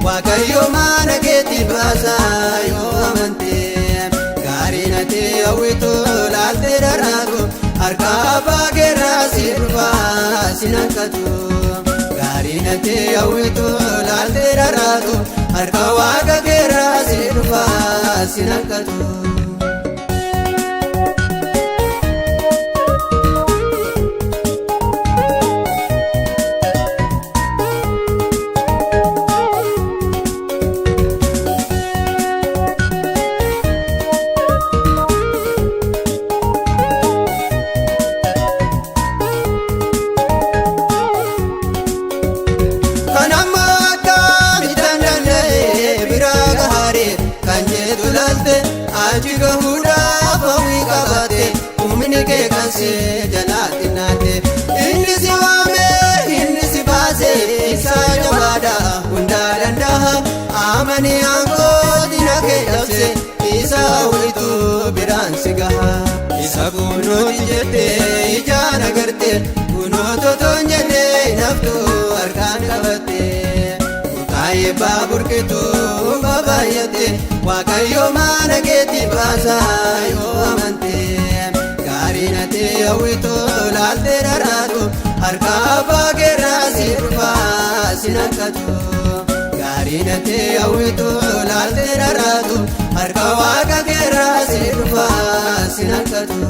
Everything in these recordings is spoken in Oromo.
waaqayyo mana keetti baasa yoo amante gaarii natti hawwitu laaltee daraatu harka abbaa keerraa si dhufa sin hanqatu gaarii natti hawwitu laaltee daraatu harka waaqa keerraa si dhufa sin hanqatu. Ajiga huda fawi kabate umini ke kanse jalati nate inni si wame inni si base isa jabada hunda danda amani ango dina ke dapse isa huitu biran sigaha isa kuno tijete ijana garte kuno to tonjene naftu arkan kabate utai babur ke tu babayate waaqayyo mana keetti baasa yoo amante gaarii natti hawwitu laaltee daraatu harka abbaa keerraa si dhufa sin hanqatu gaarii natti hawwitu laaltee daraatu harka waaqa keerraa si dhufa sin hanqatu.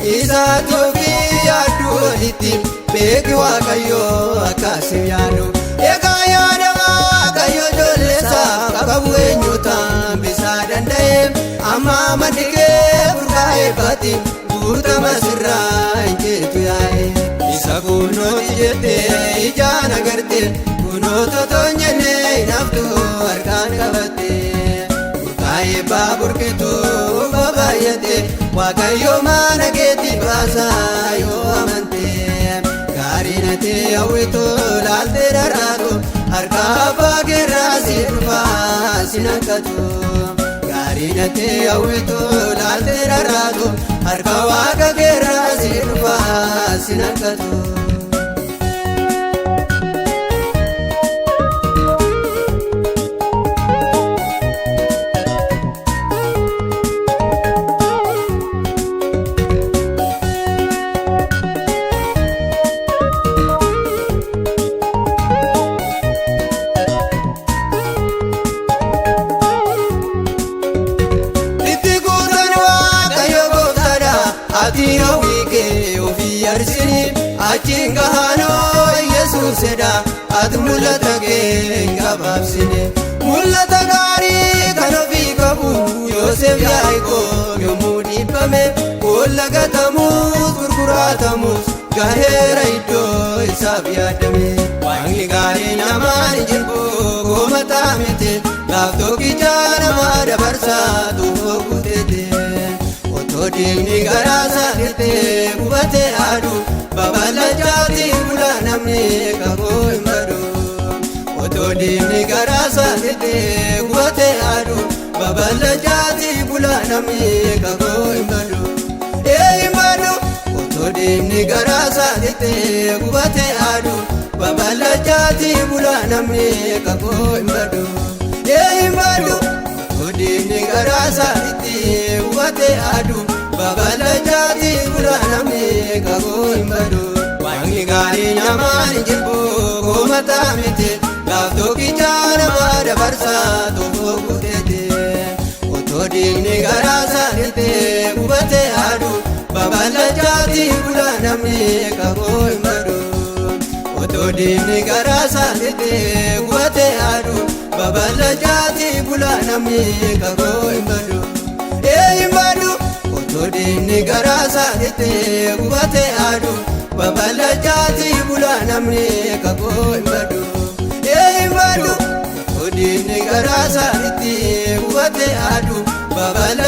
Isa tofi yaadu olitti beeki waaqayyo akkasii yaadu eega yaada waaqayyo jolleessa qabu eenyuta bisaa danda'e amma maddikee burqaa'ee baati guutama sirraa hinjeetu yaa'e isa kunooti jettee ijaan agarte kunooto toonyenne hinaftu harkaan qabatte burqaa'ee baaburkitu babaayate waaqayyo mana keetti baasa yoo amante gaarii natti hawwitu laaltee daraatu harka abbaa keerraa si dhufa sin hanqatu gaarii natti hawwitu laaltee daraatu harka waaqa keerraa si dhufa sin hanqatu. Ati hawwike ofii arsini achiin gahanoo Yesuus sedha ati mul'ata kee gabaabsine mul'ata gaarii kan ofii qabu Yoosef Yaaqoob yommuu dhiibbame boolla gatamuus gurguratamuus gaheera iddoo isaaf yaadame waaqni gaarii namaan jirbu goomataa miti gaaf tokkicha nama dabarsaa tuufoo kuteete. Diimni garaasa hirtee gubatee aadu babala jaati bula namni qaboo hin badu. Otoo diimni garaasa hirtee gubatee aadu babala jaati bula namni qaboo hin badu. Hin badu. Otoo diimni garaasa hirtee gubatee aadu babala jaati bula namni qaboo hin badu. Hin badu. Otoo diimni garaasa hirtee gubatee aadu babala jaati bula namni qaboo hin badu. Waaqni gaarii namaan jirbu goomataa miti gaaf tokkicha nama dabarsaa tuufoo kuteete. Otoo diimni garaasa hirtee gubatee aadu babala jaati bula namni qaboo hin badu. Otoo diimni garaasa hirtee gubatee aadu babala jaati bula namni qaboo hin badu. Hin badu. Otoo diimni garaasa hirtee gubatee aadu babala jaati bula namni qaboo hin badu. Hin badu. Otoo diimni garaasa babalaa.